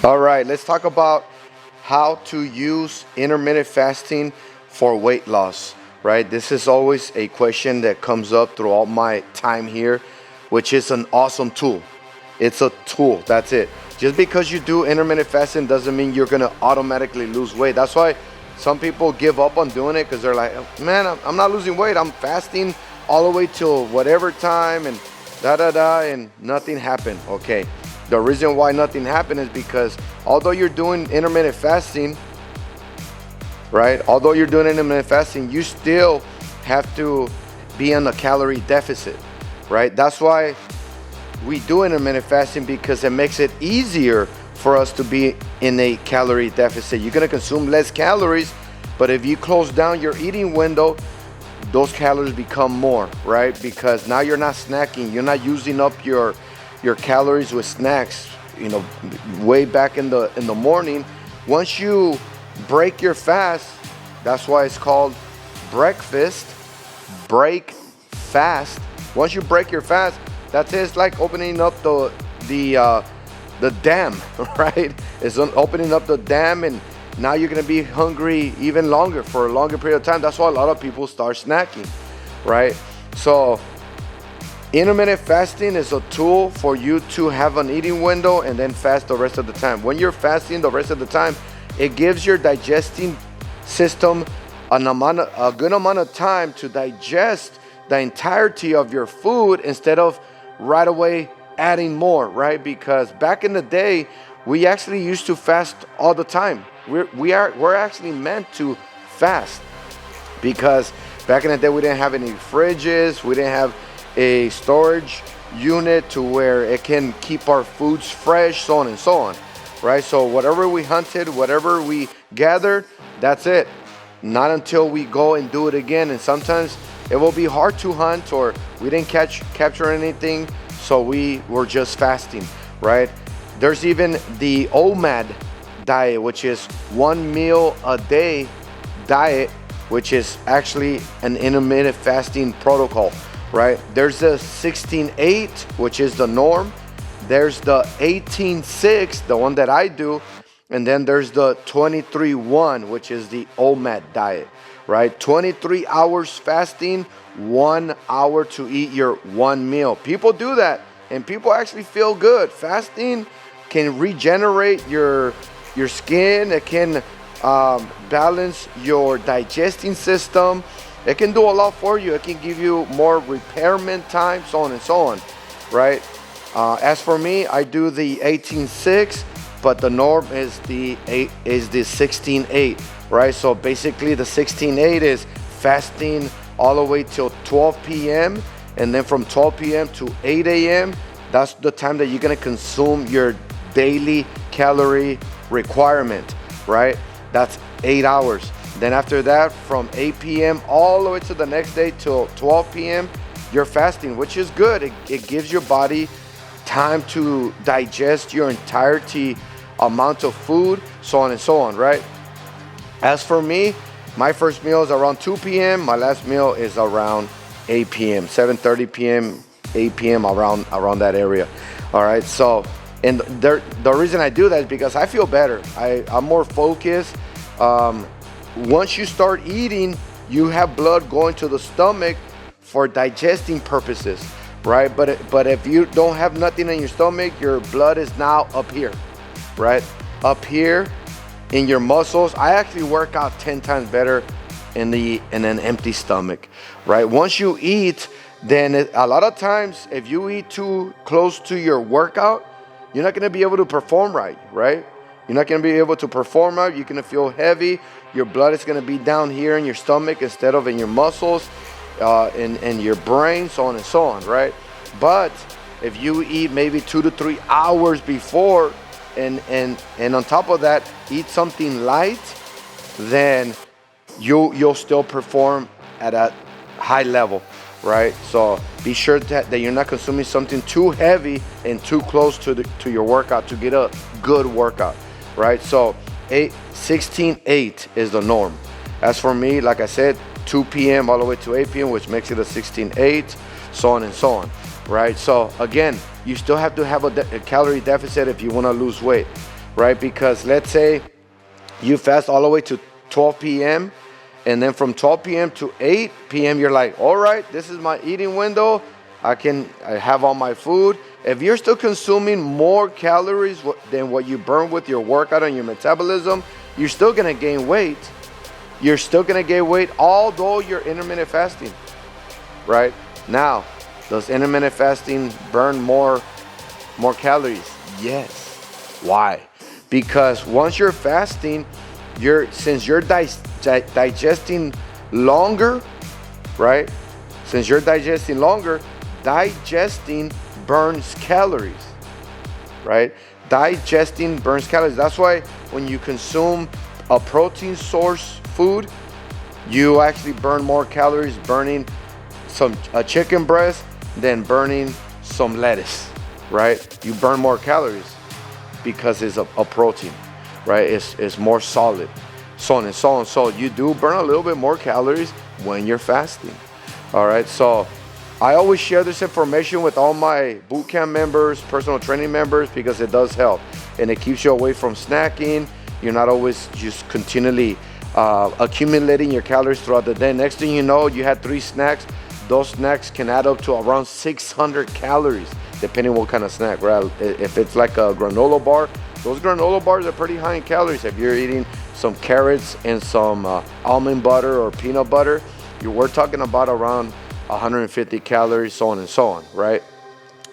All right, let's talk about how to use intermittent fasting for weight loss, right? This is always a question that comes up throughout my time here, which is an awesome tool. It's a tool, that's it. Just because you do intermittent fasting doesn't mean you're gonna automatically lose weight. That's why some people give up on doing it because they're like, man, I'm not losing weight. I'm fasting all the way till whatever time and and nothing happened. Okay, the reason why nothing happened is because although you're doing intermittent fasting, right? Although you're doing intermittent fasting, you still have to be on a calorie deficit, right? That's why we do intermittent fasting, because it makes it easier for us to be in a calorie deficit. You're gonna consume less calories, but if you close down your eating window, those calories become more, right? Because now you're not snacking, you're not using up your calories with snacks, you know, way back in the morning. Once you break your fast, that's why it's called break fast. Once you break your fast, that's it. It's like opening up the dam, right? It's opening up the dam, and now you're gonna be hungry even longer for a longer period of time. That's why a lot of people start snacking, right? So intermittent fasting is a tool for you to have an eating window and then fast the rest of the time. When you're fasting the rest of the time, it gives your digesting system a good amount of time to digest the entirety of your food instead of right away adding more, right? Because back in the day, we actually used to fast all the time. We're actually meant to fast, because back in the day we didn't have any fridges, we didn't have a storage unit to where it can keep our foods fresh, so on and so on, right? So whatever we hunted, whatever we gathered, that's it. Not until we go and do it again. And sometimes it will be hard to hunt, or we didn't capture anything, so we were just fasting, right? There's even the 𝐷𝐻 diet, which is 1 meal a day diet, which is actually an intermittent fasting protocol, right? There's the 16-8, which is the norm. There's the 18-6, the one that I do. And then there's the 23-1, which is the 𝐷𝐻 diet, right? 23 hours fasting, 1 hour to eat your one meal. People do that, and people actually feel good. Fasting can regenerate your skin. It can balance your digesting system. It can do a lot for you. It can give you more repairment time, so on and so on, right? As for me, I do the 18-6, but the norm is the 16-8, right? So basically the 16-8 is fasting all the way till 12 p.m. and then from 12 p.m. to 8 a.m. that's the time that you're gonna consume your daily calorie requirement, right? That's 8 hours. Then after that, from 8 p.m. all the way to the next day till 12 p.m. you're fasting, which is good. It gives your body time to digest your entirety amount of food, so on and so on, right? As for me, my first meal is around 2 p.m. My last meal is around 8 p.m. 7:30 p.m., 8 p.m. around that area. All right, so and the reason I do that is because I feel better. I'm more focused. Once you start eating, you have blood going to the stomach for digesting purposes, right? But if you don't have nothing in your stomach, your blood is now up here, right? Up here in your muscles. I actually work out 10 times better in an empty stomach, right? Once you eat, then a lot of times if you eat too close to your workout, you're not going to be able to perform right? You're not going to be able to perform right. You're going to feel heavy. Your blood is going to be down here in your stomach instead of in your muscles, in your brain, so on and so on, right? But if you eat maybe 2 to 3 hours before, and on top of that, eat something light, then you'll still perform at a high level, right? So be sure that you're not consuming something too heavy and too close to your workout to get a good workout, right? So 16-8 is the norm. As for me, like I said, 2 p.m. all the way to 8 p.m., which makes it a 16-8, so on and so on, right? So again, you still have to have a calorie deficit if you want to lose weight, right? Because let's say you fast all the way to 12 p.m. and then from 12 p.m. to 8 p.m. you're like, all right, this is my eating window. I have all my food. If you're still consuming more calories than what you burn with your workout and your metabolism, you're still gonna gain weight. You're still gonna gain weight, although you're intermittent fasting, right? Now, does intermittent fasting burn more calories? Yes. Why? Because once you're fasting, since you're digesting longer, right? Since you're digesting longer, digesting burns calories, right? Digesting burns calories. That's why when you consume a protein source food, you actually burn more calories burning a chicken breast than burning some lettuce, right? You burn more calories because it's a protein, right? It's more solid, so on and so on. So you do burn a little bit more calories when you're fasting. All right, so I always share this information with all my bootcamp members, personal training members, because it does help and it keeps you away from snacking. You're not always just continually accumulating your calories throughout the day. Next thing you know, you had 3 snacks. Those snacks can add up to around 600 calories, depending on what kind of snack, right? If it's like a granola bar, those granola bars are pretty high in calories. If you're eating some carrots and some almond butter or peanut butter, we're talking about around 150 calories, so on and so on, right?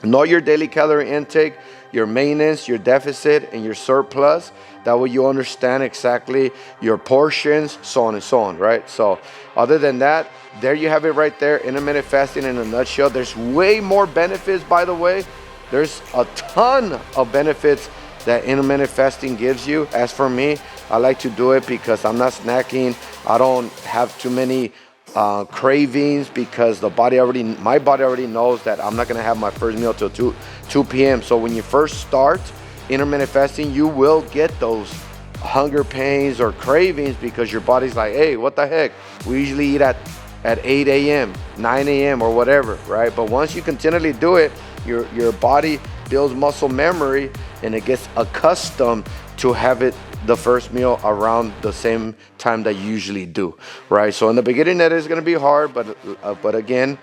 Know your daily calorie intake, your maintenance, your deficit, and your surplus. That way you understand exactly your portions, so on and so on, right? So other than that, there you have it right there, intermittent fasting in a nutshell. There's way more benefits, by the way. There's a ton of benefits that intermittent fasting gives you. As for me, I like to do it because I'm not snacking. I don't have too many cravings because my body already knows that I'm not gonna have my first meal till 2 p.m. So when you first start intermittent fasting, you will get those hunger pains or cravings because your body's like, hey, what the heck? We usually eat at 8 a.m., 9 a.m. or whatever, right? But once you continually do it, your body builds muscle memory and it gets accustomed to have it the first meal around the same time that you usually do, right? So in the beginning, that is going to be hard, but again,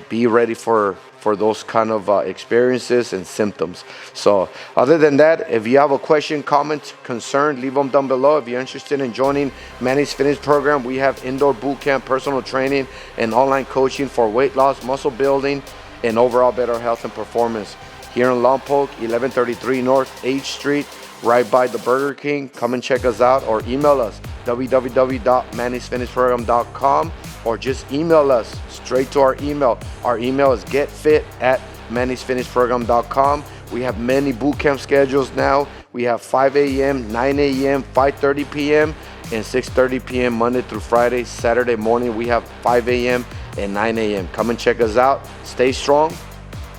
be ready for those kind of experiences and symptoms. So other than that, if you have a question, comment, concern, leave them down below. If you're interested in joining Manny's Fitness program, we have indoor boot camp, personal training, and online coaching for weight loss, muscle building, and overall better health and performance here in Lompoc, 1133 North H Street, right by the Burger King. Come and check us out or email us, www.mannysfitnessprogram.com, or just email us straight to our email. Our email is getfit@mannysfitnessprogram.com. We have many boot camp schedules now. We have 5 a.m., 9 a.m., 5:30 p.m., and 6:30 p.m. Monday through Friday. Saturday morning, we have 5 a.m. and 9 a.m. Come and check us out. Stay strong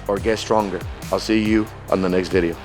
or get stronger. I'll see you on the next video.